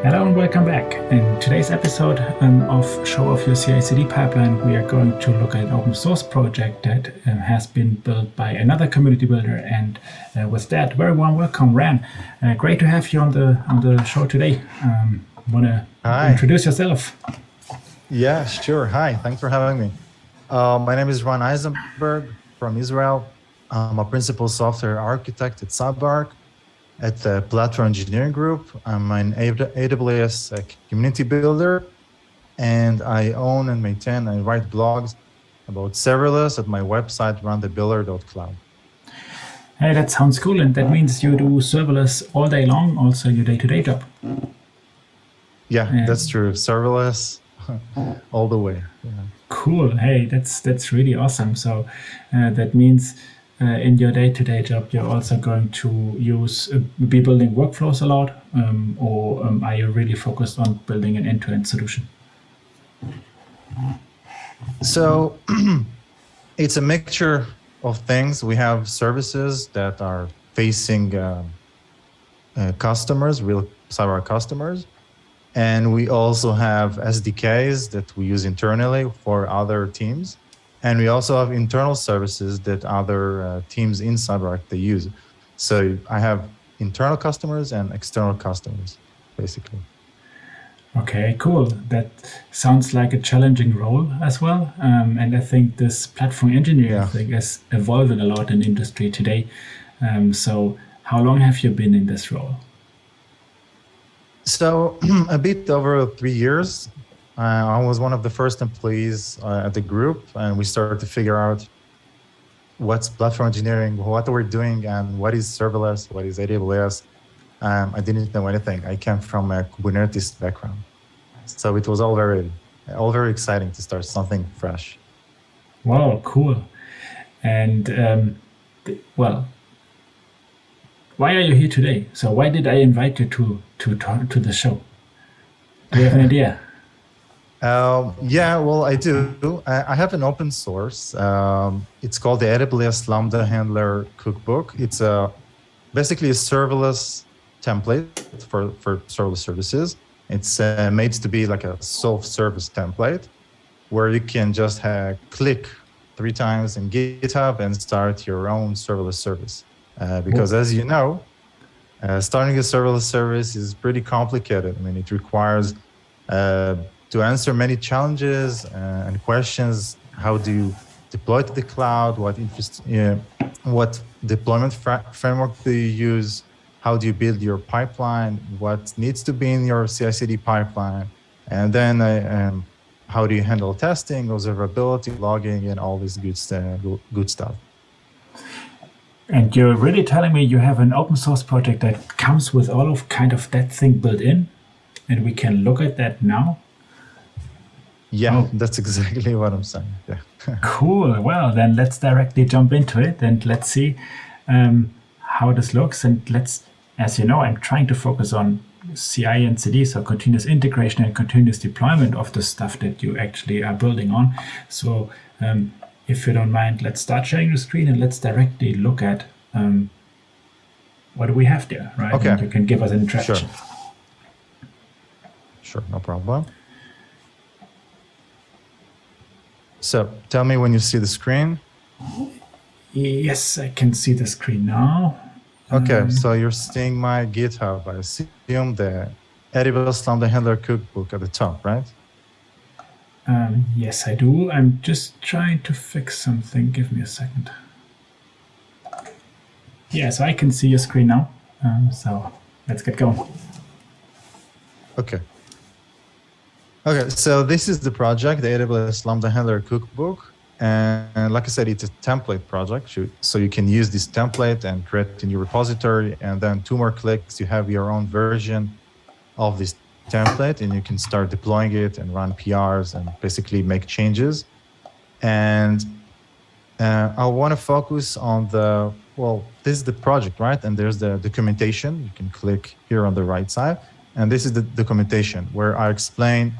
Hello and welcome back. In today's episode of Show-Off Your CI/CD pipeline, we are going to look at an open source project that has been built by another community builder. And with that, very warm welcome, Ran. Great to have you on the show today. Want to introduce yourself? Yeah, sure. Hi, thanks for having me. My name is Ran Isenberg from Israel. I'm a principal software architect at CyberArk at the Platform Engineering Group. I'm an AWS Community Builder, and I own and maintain and write blogs about serverless at my website, runthebuilder.cloud. Hey, that sounds cool. And that means you do serverless all day long, also your day-to-day job. Yeah, that's true. Serverless all the way. Yeah. Cool. Hey, that's really awesome. So that means in your day-to-day job, you're also going to be building workflows a lot, or are you really focused on building an end-to-end solution? So it's a mixture of things. We have services that are facing customers, real CyberArk customers. And we also have SDKs that we use internally for other teams. And we also have internal services that other teams in CyberArk they use. So I have internal customers and external customers, basically. Okay, cool. That sounds like a challenging role as well. And I think this platform engineering thing is evolving a lot in the industry today. So how long have you been in this role? So a bit over 3 years. I was one of the first employees at the group, and we started to figure out what's platform engineering, what we're doing, and what is serverless, what is AWS. I didn't know anything. I came from a Kubernetes background. So it was all very exciting to start something fresh. Wow, cool. And well, why are you here today? So why did I invite you to the show? Do you have an idea? Yeah, well, I do. I have an open source. It's called the AWS Lambda Handler Cookbook. It's basically a serverless template for serverless services. It's made to be like a self-service template where you can just click 3 times in GitHub and start your own serverless service. Because as you know, starting a serverless service is pretty complicated. I mean, it requires to answer many challenges and questions. How do you deploy to the cloud? What deployment framework do you use? How do you build your pipeline? What needs to be in your CI/CD pipeline? And then how do you handle testing, observability, logging, and all this good stuff? And you're really telling me you have an open source project that comes with all of kind of that thing built in, and we can look at that now? Yeah, That's exactly what I'm saying. Yeah. Cool. Well, then let's directly jump into it and let's see how this looks. And as you know, I'm trying to focus on CI and CD, so continuous integration and continuous deployment of the stuff that you actually are building on. So if you don't mind, let's start sharing the screen and let's directly look at what do we have there, right? Okay. And you can give us an introduction. Sure, no problem. So tell me when you see the screen. Yes, I can see the screen now. Okay, so you're seeing my GitHub. I assume the AWS Lambda Handler Cookbook at the top, right? Yes, I do. I'm just trying to fix something. Give me a second. Yeah, so I can see your screen now. So let's get going. Okay, so this is the project, the AWS Lambda Handler Cookbook. And like I said, it's a template project. So you can use this template and create a new repository. And then 2 more clicks, you have your own version of this template, and you can start deploying it and run PRs and basically make changes. And I want to focus on this is the project, right? And there's the documentation. You can click here on the right side. And this is the documentation where I explain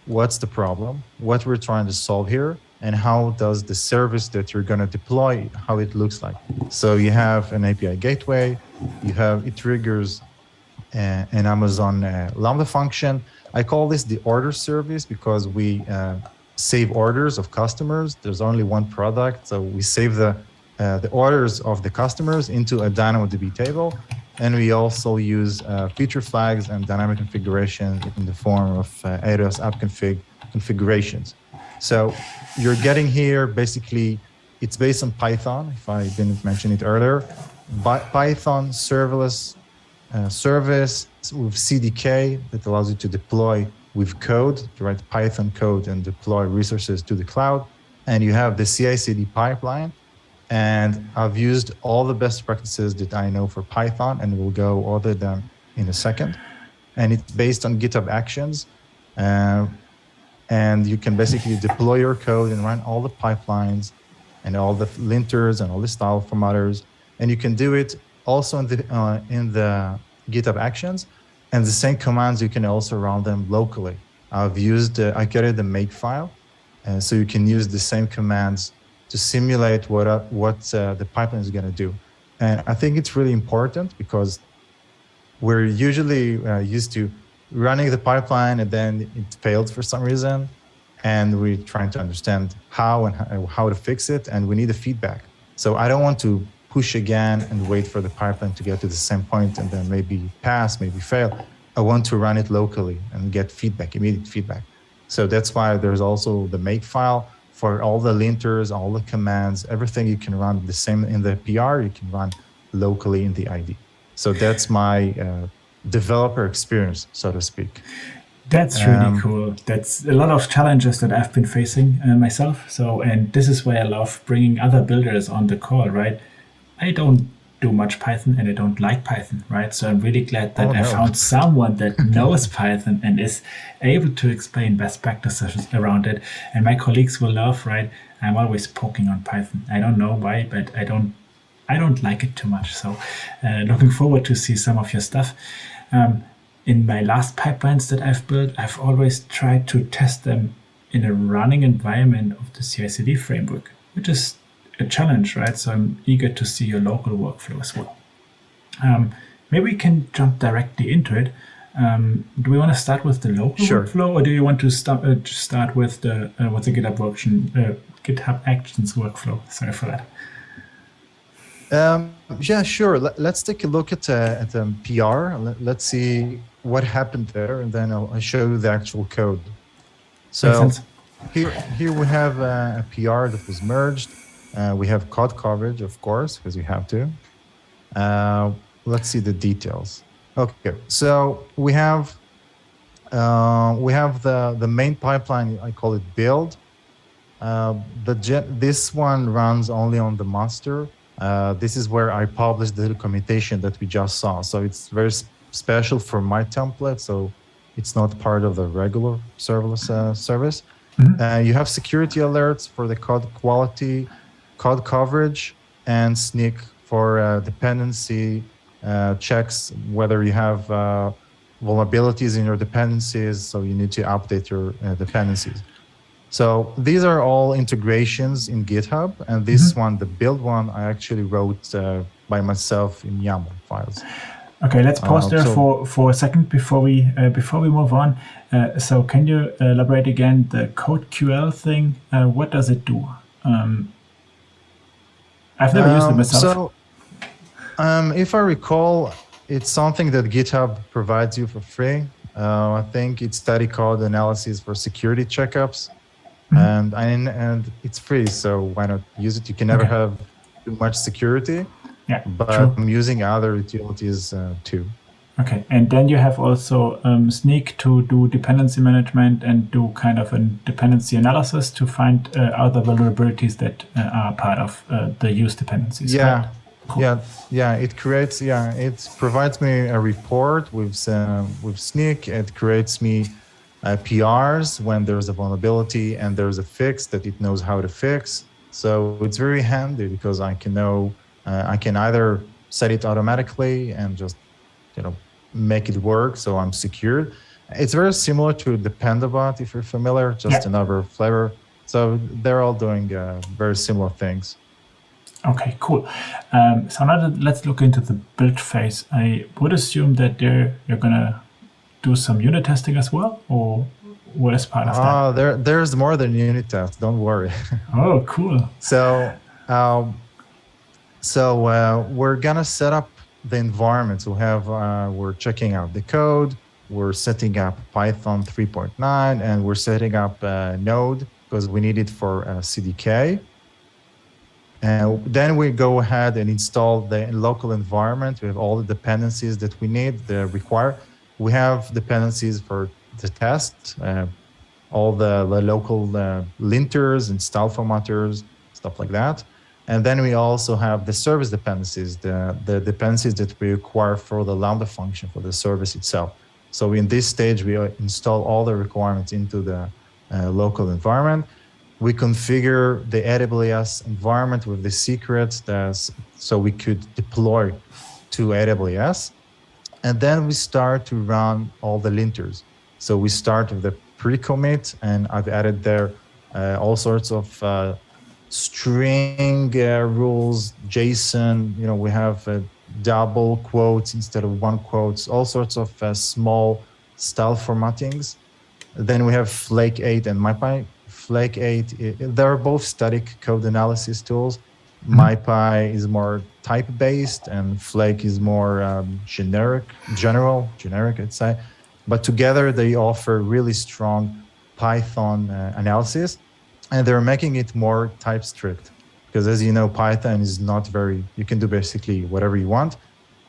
what's the problem, what we're trying to solve here, and how does the service that you're going to deploy, how it looks like. So you have an API gateway, it triggers an Amazon Lambda function. I call this the order service because we save orders of customers. There's only one product, so we save the orders of the customers into a DynamoDB table, and we also use feature flags and dynamic configuration in the form of AWS app configurations. So you're getting here, basically, it's based on Python, if I didn't mention it earlier. Python serverless service with CDK that allows you to deploy with code, to write Python code and deploy resources to the cloud. And you have the CI/CD pipeline. And I've used all the best practices that I know for Python, and we'll go over them in a second. And it's based on GitHub Actions. And you can basically deploy your code and run all the pipelines and all the linters and all the style formatters. And you can do it also in the GitHub Actions. And the same commands, you can also run them locally. I created the makefile, so you can use the same commands to simulate what the pipeline is going to do. And I think it's really important because we're usually used to running the pipeline and then it failed for some reason. And we're trying to understand how to fix it, and we need the feedback. So I don't want to push again and wait for the pipeline to get to the same point and then maybe pass, maybe fail. I want to run it locally and get feedback, immediate feedback. So that's why there's also the makefile for all the linters, all the commands, everything you can run the same in the PR, you can run locally in the ID. So that's my developer experience, so to speak. That's really cool. That's a lot of challenges that I've been facing myself. So, and this is why I love bringing other builders on the call, right? I don't do much Python and I don't like Python, right? So I'm really glad that I found someone that knows Python and is able to explain best practices around it. And my colleagues will love, right? I'm always poking on Python. I don't know why, but I don't like it too much. So looking forward to see some of your stuff. In my last pipelines that I've built, I've always tried to test them in a running environment of the CI/CD framework, which is a challenge, right? So I'm eager to see your local workflow as well. Maybe we can jump directly into it. Do we want to start with the local workflow, or do you want to start with the what's the GitHub Actions workflow? Sorry for that. Yeah, sure. Let's take a look at PR. Let's see what happened there, and then I'll show you the actual code. So here we have a PR that was merged. We have code coverage, of course, because you have to. Let's see the details. Okay, so we have the main pipeline. I call it build. This one runs only on the master. This is where I published the documentation that we just saw. So it's very special for my template. So it's not part of the regular serverless service. Mm-hmm. You have security alerts for the code quality, code coverage, and sneak for dependency checks, whether you have vulnerabilities in your dependencies. So you need to update your dependencies. So these are all integrations in GitHub, and this one, the build one, I actually wrote by myself in YAML files. Okay, let's pause there for a second before we move on. So can you elaborate again the CodeQL thing? What does it do? I've never used it myself. So if I recall, it's something that GitHub provides you for free. I think it's static code analysis for security checkups. And it's free, so why not use it? You can never have too much security, but I'm using other utilities too. Okay, and then you have also Sneak to do dependency management and do kind of a dependency analysis to find other vulnerabilities that are part of the use dependencies. Yeah, cool. Yeah. It creates. It provides me a report with Sneak. It creates me PRs when there's a vulnerability and there's a fix that it knows how to fix. So it's very handy because I can know, I can either set it automatically and just, make it work so I'm secured. It's very similar to Dependabot, if you're familiar, just another flavor. So they're all doing very similar things. Okay, cool. So now let's look into the build phase. I would assume that there you're gonna do some unit testing as well, or what is part of that? There's more than unit tests. Don't worry. Oh, cool. So, we're gonna set up the environment. We're checking out the code. We're setting up Python 3.9, and we're setting up Node because we need it for CDK. And then we go ahead and install the local environment. We have all the dependencies that we need, require. We have dependencies for the test, all the local linters and style formatters, stuff like that. And then we also have the service dependencies, the dependencies that we require for the Lambda function for the service itself. So in this stage, we install all the requirements into the local environment. We configure the AWS environment with the secrets so we could deploy to AWS. And then we start to run all the linters. So we start with the pre-commit, and I've added there all sorts of string rules, JSON, we have double quotes instead of one quotes, all sorts of small style formattings. Then we have Flake 8 and MyPy. Flake 8, they're both static code analysis tools. MyPy is more type-based, and Flake is more generic, I'd say. But together, they offer really strong Python analysis, and they're making it more type strict. Because as you know, Python is not you can do basically whatever you want,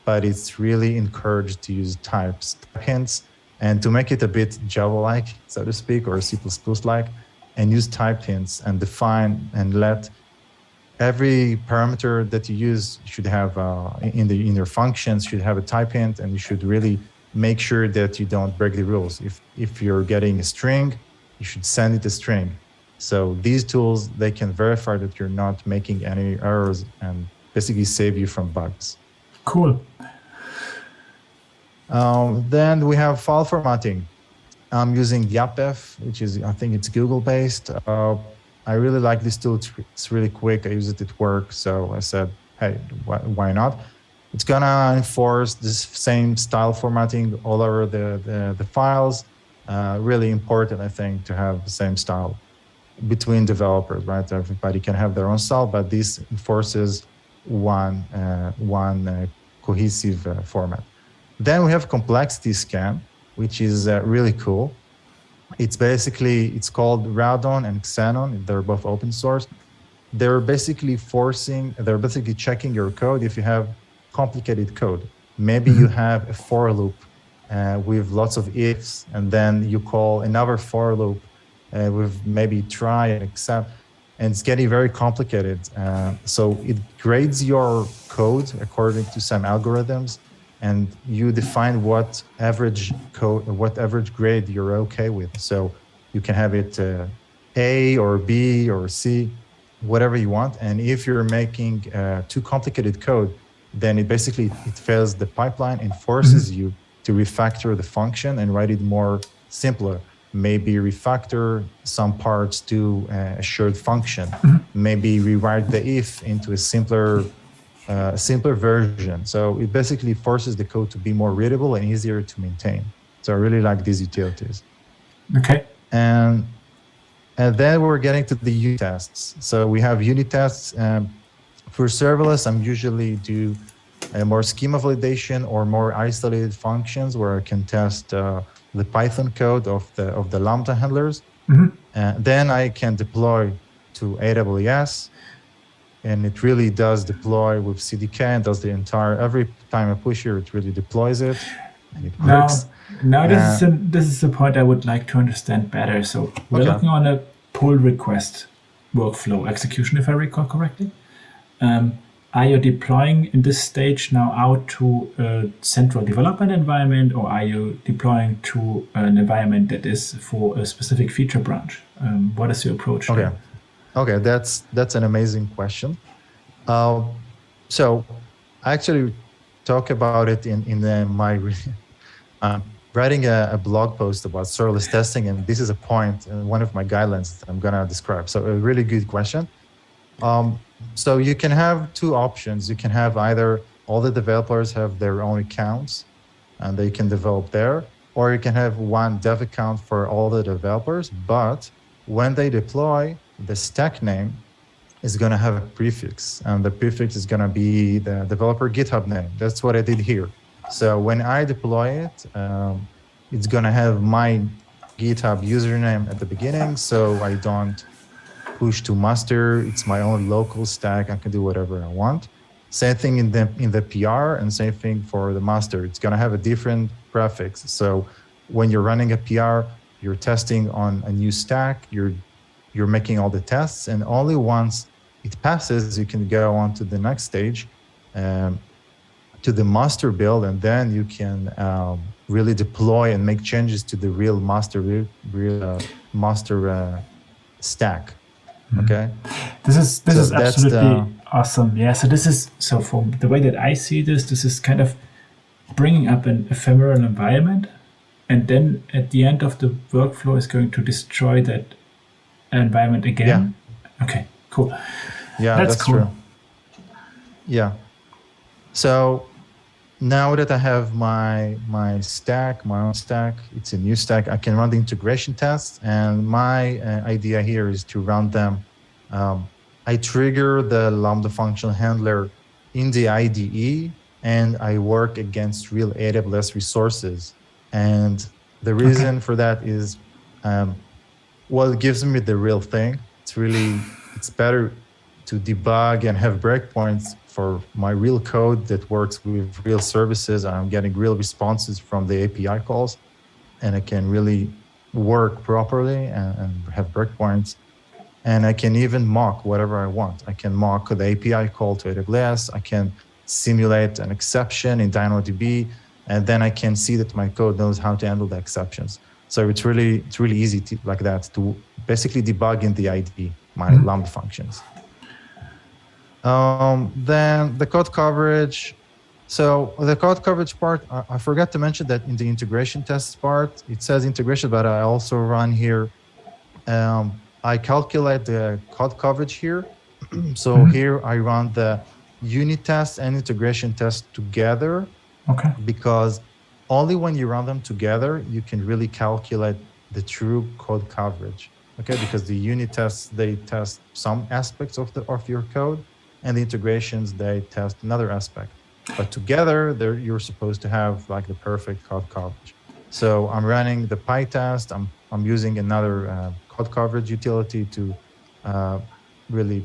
but it's really encouraged to use types, hints, and to make it a bit Java-like, so to speak, or C++-like, and use typed hints and define and let every parameter that you use should have in your functions should have a type hint, and you should really make sure that you don't break the rules. If you're getting a string, you should send it a string. So these tools, they can verify that you're not making any errors and basically save you from bugs. Cool. Then we have file formatting. I'm using YAPF, which is, I think it's Google-based. I really like this tool. It's really quick. I use it at work. So I said, hey, why not? It's gonna enforce this same style formatting all over the files. Really important, I think, to have the same style between developers, right? Everybody can have their own style, but this enforces one cohesive format. Then we have complexity scan, which is really cool. It's called Radon and Xenon. They're both open source. They're basically checking your code if you have complicated code. Maybe you have a for loop with lots of ifs, and then you call another for loop with maybe try and except, and it's getting very complicated. So it grades your code according to some algorithms, and you define what average grade you're okay with. So you can have it A or B or C, whatever you want. And if you're making too complicated code, then it fails the pipeline and forces you to refactor the function and write it more simpler. Maybe refactor some parts to a shared function. Maybe rewrite the if into a simpler version. So it basically forces the code to be more readable and easier to maintain. So I really like these utilities. Okay. And then we're getting to the unit tests. So we have unit tests. For serverless, I'm usually do a more schema validation or more isolated functions where I can test the Python code of the Lambda handlers. Then I can deploy to AWS, and it really does deploy with CDK and does every time I push here, it really deploys it, and it works. Now this is a point I would like to understand better. So we're looking on a pull request workflow execution, if I recall correctly. Are you deploying in this stage now out to a central development environment, or are you deploying to an environment that is for a specific feature branch? What is your approach? Okay, that's an amazing question. So I actually talk about it in my writing a blog post about serverless testing, and this is a point in one of my guidelines that I'm gonna describe. So a really good question. So you can have two options. You can have either all the developers have their own accounts and they can develop there, or you can have one dev account for all the developers, but when they deploy, the stack name is going to have a prefix, and the prefix is going to be the developer GitHub name. That's what I did here. So when I deploy it, it's going to have my GitHub username at the beginning, so I don't push to master. It's my own local stack. I can do whatever I want. Same thing in the PR, and same thing for the master. It's going to have a different prefix. So when you're running a PR, you're testing on a new stack. You're making all the tests, and only once it passes, you can go on to the next stage, to the master build, and then you can really deploy and make changes to the real master stack. Okay. This is absolutely awesome. Yeah. So from the way that I see this is kind of bringing up an ephemeral environment, and then at the end of the workflow is going to destroy that environment again. Yeah. Okay. Cool. Yeah, that's cool. True. Yeah. So now that I have my own stack, it's a new stack, I can run the integration tests, and my idea here is to run them. I trigger the Lambda function handler in the IDE, and I work against real AWS resources. And the reason for that is, it gives me the real thing. It's better to debug and have breakpoints for my real code that works with real services. I'm getting real responses from the API calls, and I can really work properly and have breakpoints. And I can even mock whatever I want. I can mock the API call to AWS. I can simulate an exception in DynamoDB, and then I can see that my code knows how to handle the exceptions. So it's really easy like that to basically debug in the IDE my Lambda functions. Then the code coverage. So the code coverage part, I forgot to mention that in the integration tests part, it says integration, but I also run here. I calculate the code coverage here. So here I run the unit test and integration test together. Okay. Because only when you run them together, you can really calculate the true code coverage. Okay, because the unit tests, they test some aspects of your code, and the integrations, they test another aspect. But together, you're supposed to have like the perfect code coverage. So I'm running the PyTest. I'm using another code coverage utility to really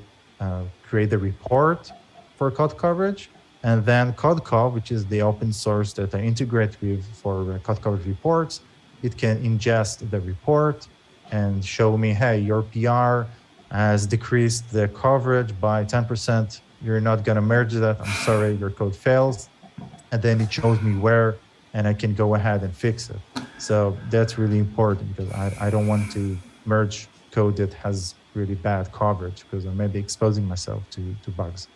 create the report for code coverage. And then CodeCov, which is the open source that I integrate with for code coverage reports, it can ingest the report and show me, hey, your PR has decreased the coverage by 10%. You're not going to merge that. I'm sorry, your code fails. And then it shows me where, and I can go ahead and fix it. So that's really important, because I don't want to merge code that has really bad coverage, because I may be exposing myself to bugs.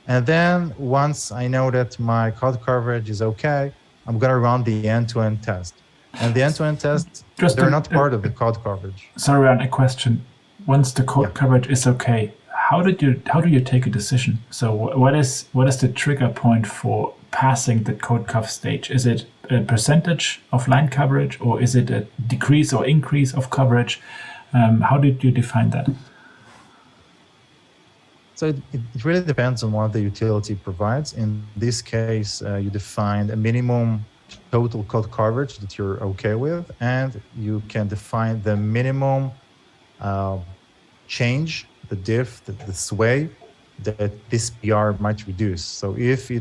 And then once I know that my code coverage is okay, I'm going to run the end-to-end test. And the end-to-end tests, they're not part of the code coverage. Sorry, Ran, a question. Once the code coverage is okay, how do you take a decision? So what is the trigger point for passing the code cov stage? Is it a percentage of line coverage, or is it a decrease or increase of coverage? How did you define that? So it really depends on what the utility provides. In this case, you define a minimum total code coverage that you're okay with, and you can define the minimum change, the diff, the sway that this PR might reduce. So if you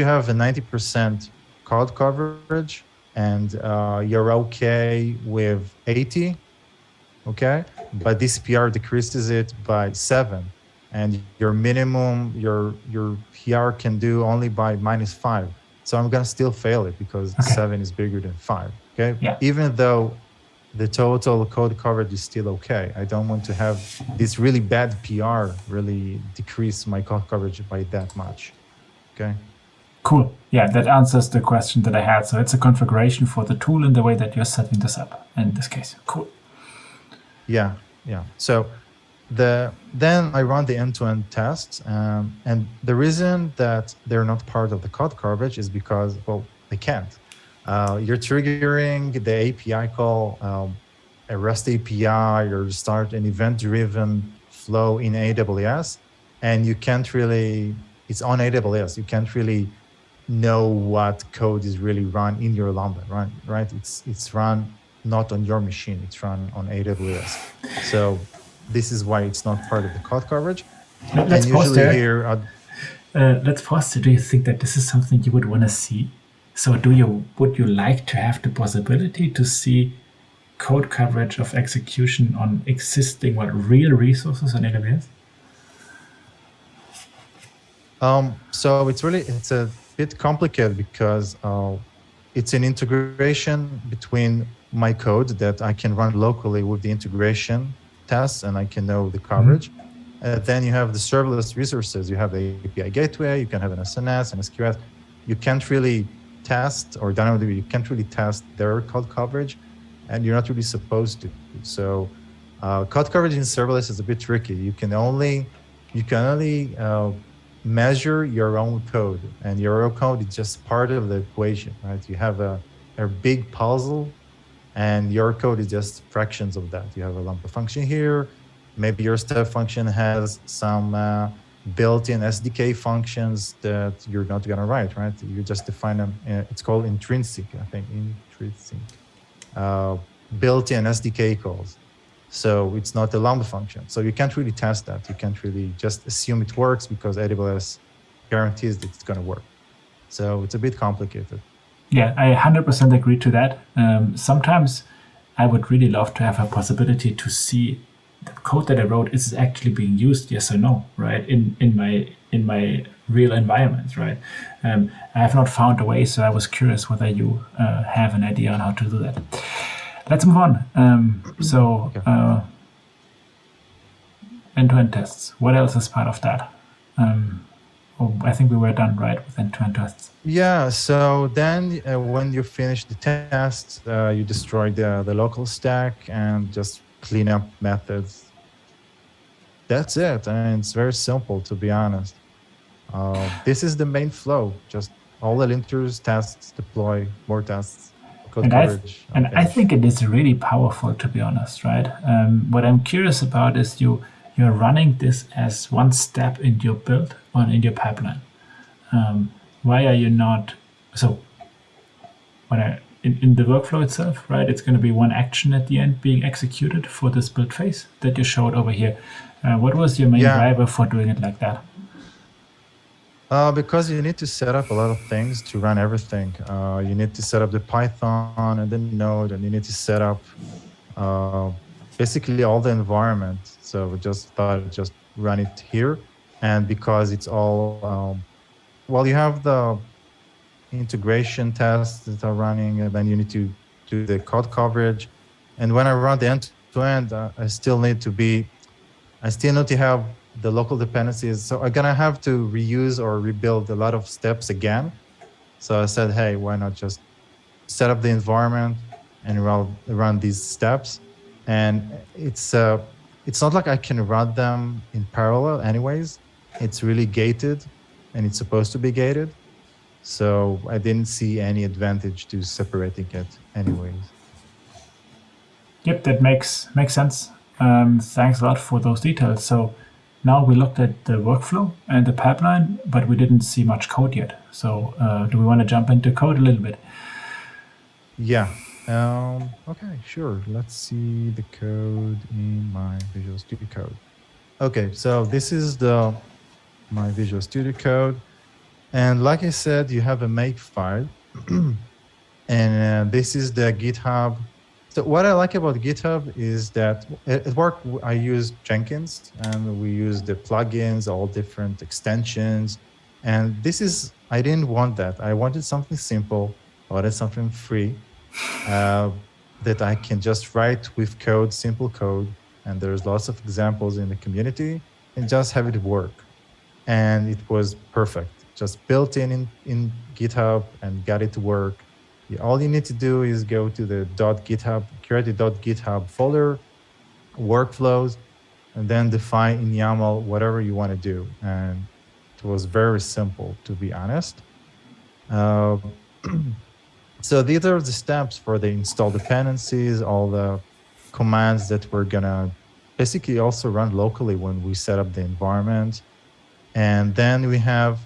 have a 90% code coverage and you're okay with 80, okay, but this PR decreases it by 7, and your minimum, your PR can do only by -5. So I'm gonna still fail it, because 7 is bigger than 5, okay? Yeah. Even though the total code coverage is still okay. I don't want to have this really bad PR really decrease my code coverage by that much, okay? Cool. Yeah, that answers the question that I had. So it's a configuration for the tool in the way that you're setting this up in this case. Cool. Yeah. So Then I run the end-to-end tests, and the reason that they're not part of the code coverage is because, well, they can't. You're triggering the API call, a REST API, or start an event-driven flow in AWS, and you can't really, it's on AWS, you can't really know what code is really run in your Lambda, right? It's run not on your machine, it's run on AWS. So this is why it's not part of the code coverage. Let's And pause usually there. here, Let's pause there. Do you think that this is something you would want to see? So would you like to have the possibility to see code coverage of execution on existing real resources on AWS? So it's a bit complicated because it's an integration between my code that I can run locally with the integration tests, and I can know the coverage. Then you have the serverless resources. You have the API gateway, you can have an SNS, an SQS. You can't really test, or DynamoDB, you can't really test their code coverage, and you're not really supposed to. So code coverage in serverless is a bit tricky. You can only measure your own code, and your own code is just part of the equation, right? You have a big puzzle, and your code is just fractions of that. You have a Lambda function here. Maybe your step function has some built-in SDK functions that you're not going to write, right? You just define them. It's called intrinsic, I think, built-in SDK calls. So it's not a Lambda function. So you can't really test that. You can't really just assume it works because AWS guarantees that it's going to work. So it's a bit complicated. Yeah, I 100% agree to that. Sometimes I would really love to have a possibility to see the code that I wrote is actually being used, yes or no, right? In my real environment, right? I have not found a way, so I was curious whether you have an idea on how to do that. Let's move on. End-to-end tests. What else is part of that? I think we were done, right, with end-to-end tests. Yeah, so then when you finish the test, you destroy the local stack and just clean up methods. That's it. And it's very simple, to be honest. This is the main flow. Just all the linters, tests, deploy, more tests, code coverage. I think it is really powerful, to be honest, right? What I'm curious about is you're running this as one step in your build or in your pipeline. Why are you not? So in the workflow itself, right, it's going to be one action at the end being executed for this build phase that you showed over here. What was your main driver for doing it like that? Because you need to set up a lot of things to run everything. You need to set up the Python and the Node, and you need to set up basically all the environment. So we just thought I'd just run it here. And because it's all, you have the integration tests that are running, and then you need to do the code coverage. And when I run the end-to-end, I still need to have the local dependencies. So I'm gonna have to reuse or rebuild a lot of steps again. So I said, hey, why not just set up the environment and run these steps? And it's not like I can run them in parallel anyways. It's really gated, and it's supposed to be gated. So I didn't see any advantage to separating it anyways. Yep, that makes sense. Thanks a lot for those details. So now we looked at the workflow and the pipeline, but we didn't see much code yet. So do we want to jump into code a little bit? Yeah. Okay, sure. Let's see the code in my Visual Studio Code. Okay, so this is my Visual Studio Code. And like I said, you have a make file. And this is the GitHub. So what I like about GitHub is that at work, I use Jenkins, and we use the plugins, all different extensions. And I didn't want that. I wanted something simple. I wanted something free that I can just write with code, simple code. And there's lots of examples in the community, and just have it work. And it was perfect. Just built in GitHub and got it to work. All you need to do is go to the .github, create a .github folder, workflows, and then define in YAML whatever you want to do. And it was very simple, to be honest. So these are the steps for the install dependencies, all the commands that we're gonna basically also run locally when we set up the environment. And then we have,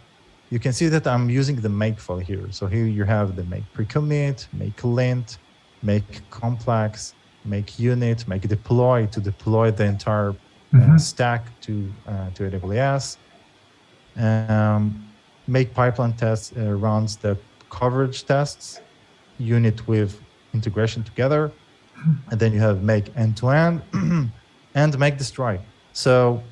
you can see that I'm using the make file here. So here you have the make pre-commit, make lint, make complex, make unit, make deploy to deploy the entire stack to AWS. Make pipeline tests runs the coverage tests, unit with integration together, and then you have make end-to-end and make destroy. So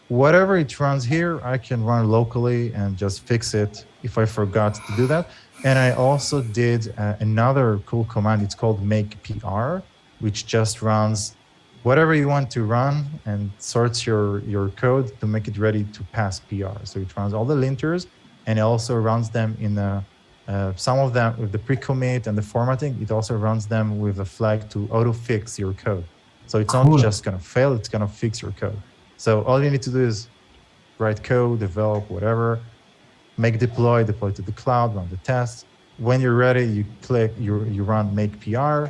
whatever it runs here, I can run locally and just fix it if I forgot to do that. And I also did another cool command. It's called make PR, which just runs whatever you want to run and sorts your code to make it ready to pass PR. So it runs all the linters, and it also runs them in some of them with the pre-commit and the formatting. It also runs them with a flag to auto-fix your code. So it's not just going to fail, it's going to fix your code. So all you need to do is write code, develop, whatever, make deploy to the cloud, run the tests. When you're ready, you click, you run make PR,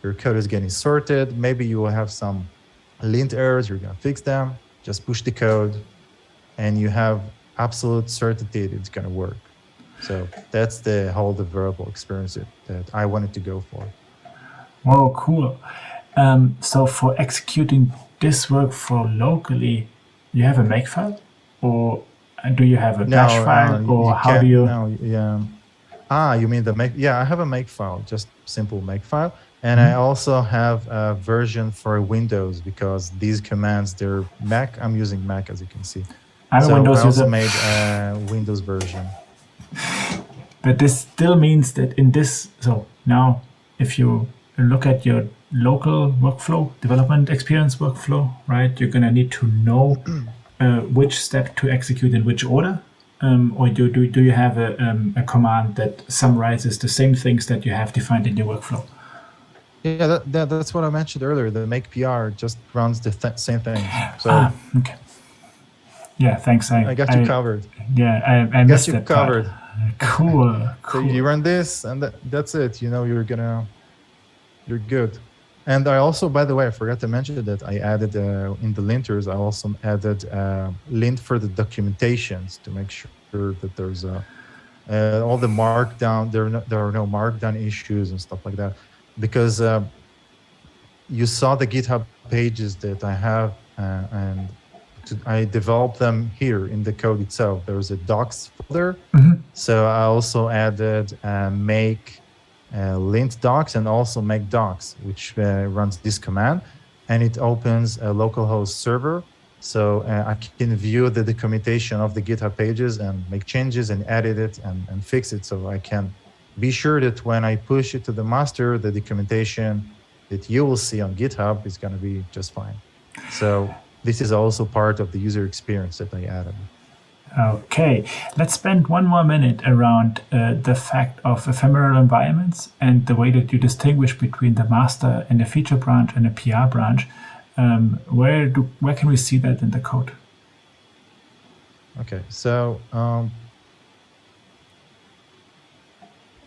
your code is getting sorted. Maybe you will have some lint errors, you're going to fix them, just push the code, and you have absolute certainty that it's going to work. So that's the whole developable experience that I wanted to go for. Oh, cool. So for executing this workflow locally, you have a make file, or do you have a bash file, or how do you? No, yeah. You mean the make? Yeah, I have a make file, just simple make file, and I also have a version for Windows because these commands, they're Mac. I'm using Mac, as you can see. I'm a Windows user. I also made a Windows version. But this still means that in this, so now if you look at your local workflow, development experience workflow, right, you're going to need to know which step to execute in which order, or do you have a command that summarizes the same things that you have defined in your workflow? Yeah, that's what I mentioned earlier. The make PR just runs the same thing. So okay. Yeah, thanks. I got you covered. Yeah, I missed you that covered. Cool. So you run this, and that's it. You know, you're good. And I also, by the way, I forgot to mention that I added in the linters. I also added lint for the documentations to make sure that there's all the markdown. There are no markdown issues and stuff like that, because you saw the GitHub pages that I have, and I developed them here in the code itself. There's a docs folder. So I also added make lint docs and also make docs, which runs this command, and it opens a localhost server. So I can view the documentation of the GitHub pages and make changes and edit it and fix it. So I can be sure that when I push it to the master, the documentation that you will see on GitHub is going to be just fine. So this is also part of the user experience that I added. Okay, let's spend one more minute around the fact of ephemeral environments and the way that you distinguish between the master and a feature branch and a PR branch. Where can we see that in the code? Okay, so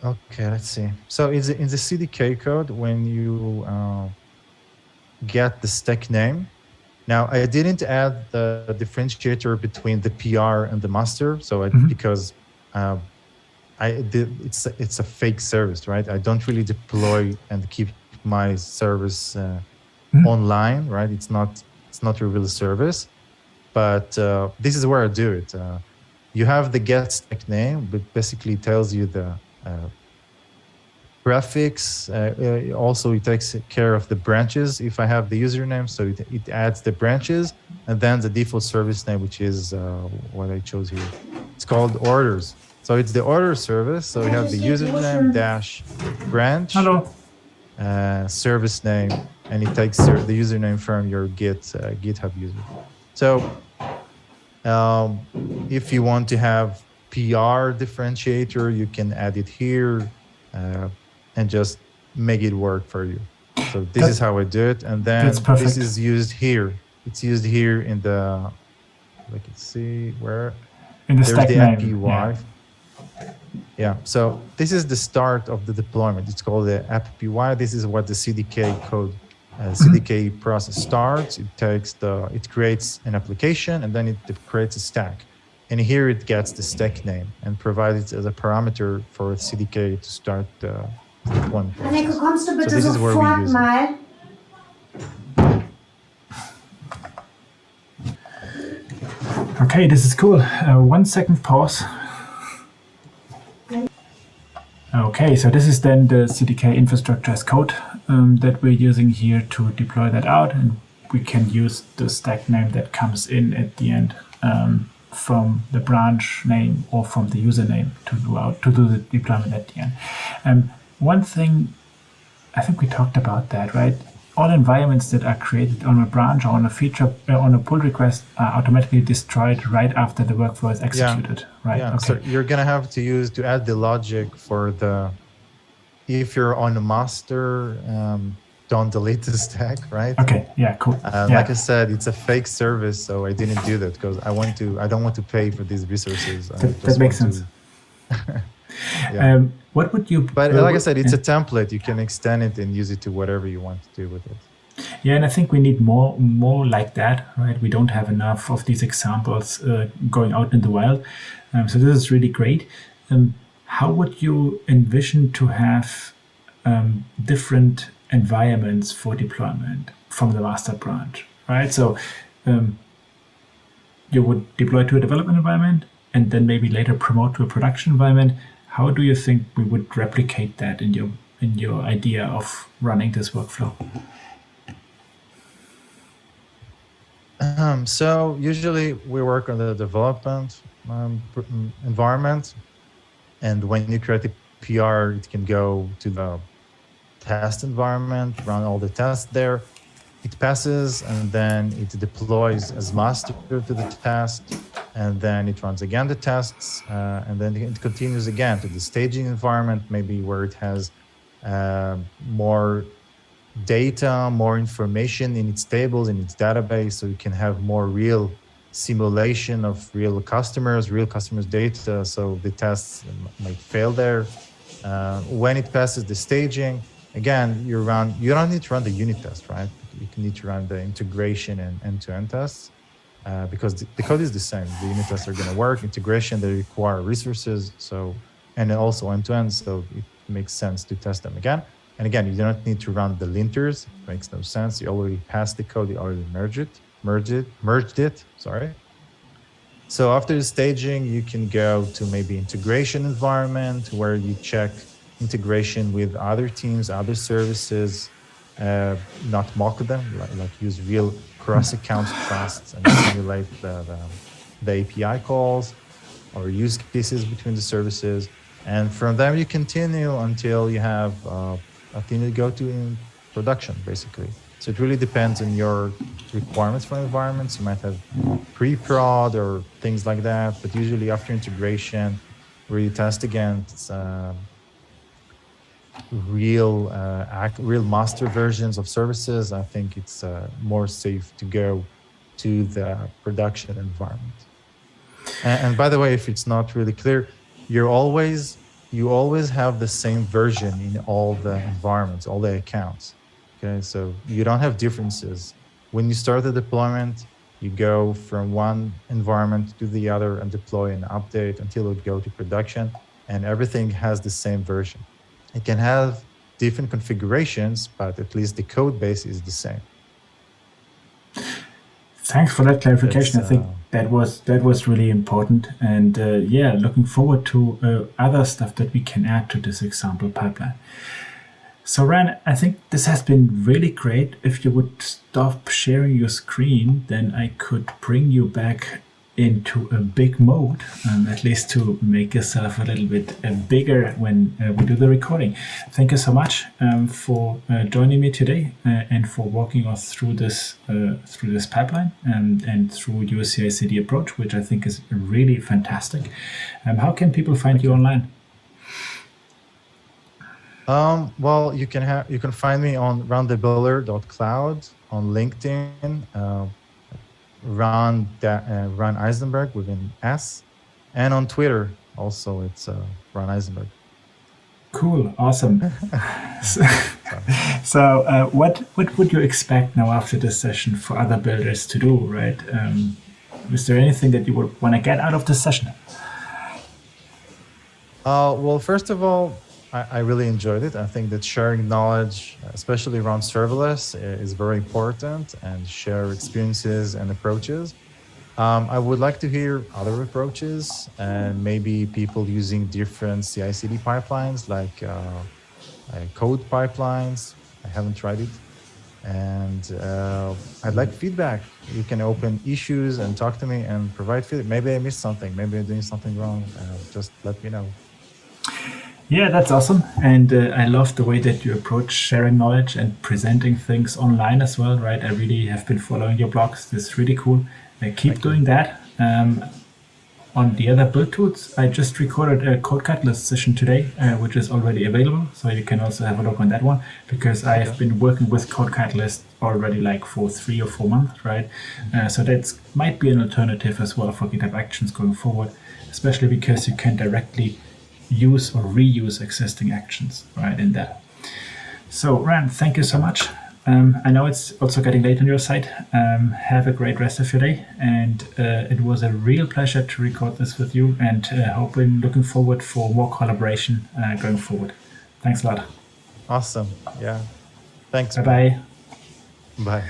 okay, let's see. So in the CDK code, when you get the stack name. Now, I didn't add the differentiator between the PR and the master, so because it's a fake service, right? I don't really deploy and keep my service online, right? It's not a real service, but this is where I do it. You have the get stack name, but basically tells you the prefix. Also, it takes care of the branches if I have the username, so it adds the branches, and then the default service name, which is what I chose here. It's called orders. So it's the order service. So we have the username dash branch, service name, and it takes the username from your GitHub user. So if you want to have PR differentiator, you can add it here. And just make it work for you. So this is how I do it. And then this is used here. It's used here in the, let's see where, In the there's stack the name. AppPy. Yeah, so this is the start of the deployment. It's called the AppPy. This is what the CDK code, CDK process starts. It creates an application, and then it creates a stack. And here it gets the stack name and provides it as a parameter for CDK to start the deployment process. Anneke, kommst du bitte So this is where we sofort use mal? Okay, this is cool. 1 second pause. Okay, so this is then the CDK infrastructure as code that we're using here to deploy that out, and we can use the stack name that comes in at the end from the branch name or from the username to do the deployment at the end. One thing, I think we talked about that, right? All environments that are created on a branch or on a feature on a pull request are automatically destroyed right after the workflow is executed, right? Yeah, okay. So you're gonna have to add the logic for if you're on a master, don't delete the stack, right? Okay, yeah, cool. Like I said, it's a fake service, so I didn't do that because I don't want to pay for these resources. That makes sense. Yeah. What would you? But like I said, it's a template. You can extend it and use it to whatever you want to do with it. Yeah, and I think we need more like that, right? We don't have enough of these examples going out in the wild. So this is really great. How would you envision to have different environments for deployment from the master branch, right? So you would deploy to a development environment and then maybe later promote to a production environment. How do you think we would replicate that in your idea of running this workflow? So usually we work on the development environment, and when you create a PR, it can go to the test environment, run all the tests there. It passes, and then it deploys as master to the test, and then it runs again the tests, and then it continues again to the staging environment, maybe where it has more data, more information in its tables, in its database, so you can have more real simulation of real customers data, so the tests might fail there. When it passes the staging, again, you don't need to run the unit test, right? You need to run the integration and end-to-end tests because the code is the same. The unit tests are going to work. Integration, they require resources, and also end-to-end, so it makes sense to test them again. And again, you don't need to run the linters. It makes no sense. You already passed the code. You already merged it. Sorry. So after the staging, you can go to maybe integration environment where you check integration with other teams, other services, not mock them, like use real cross-account trusts and simulate the API calls or use cases between the services. And from there, you continue until you have until you go to production, basically. So it really depends on your requirements for environments. You might have pre-prod or things like that, but usually after integration, where you test against real master versions of services, I think it's more safe to go to the production environment. And by the way, if it's not really clear, you always have the same version in all the environments, all the accounts. Okay, so you don't have differences. When you start the deployment, you go from one environment to the other and deploy and update until it go to production, and everything has the same version. It can have different configurations, but at least the code base is the same. Thanks for that clarification. I think that was really important, and looking forward to other stuff that we can add to this example pipeline. So Ran, I think this has been really great. If you would stop sharing your screen, then I could bring you back into a big mode, at least to make yourself a little bit bigger when we do the recording. Thank you so much for joining me today and for walking us through this pipeline and through your CI/CD approach, which I think is really fantastic. How can people find you online? Well, you can find me on roundthebuilder.cloud on LinkedIn. Ran Isenberg with an S, and on Twitter also it's Ran Isenberg. Cool, awesome. So, what would you expect now after this session for other builders to do, right? Is there anything that you would want to get out of this session? Well, first of all, I really enjoyed it. I think that sharing knowledge, especially around serverless, is very important, and share experiences and approaches. I would like to hear other approaches and maybe people using different CI/CD pipelines like code pipelines. I haven't tried it. And I'd like feedback. You can open issues and talk to me and provide feedback. Maybe I missed something. Maybe I'm doing something wrong. Just let me know. Yeah, that's awesome. And I love the way that you approach sharing knowledge and presenting things online as well, right? I really have been following your blogs. This is really cool. Keep doing that. On the other build tools, I just recorded a Code Catalyst session today, which is already available. So you can also have a look on that one, because I have been working with Code Catalyst already like for 3 or 4 months, right? So that might be an alternative as well for GitHub Actions going forward, especially because you can directly use or reuse existing actions right in there. So Ran, thank you so much. I know it's also getting late on your side. Have a great rest of your day, and it was a real pleasure to record this with you, and looking forward for more collaboration going forward. Thanks a lot. Awesome. Yeah. Thanks. Bye-bye. Bye.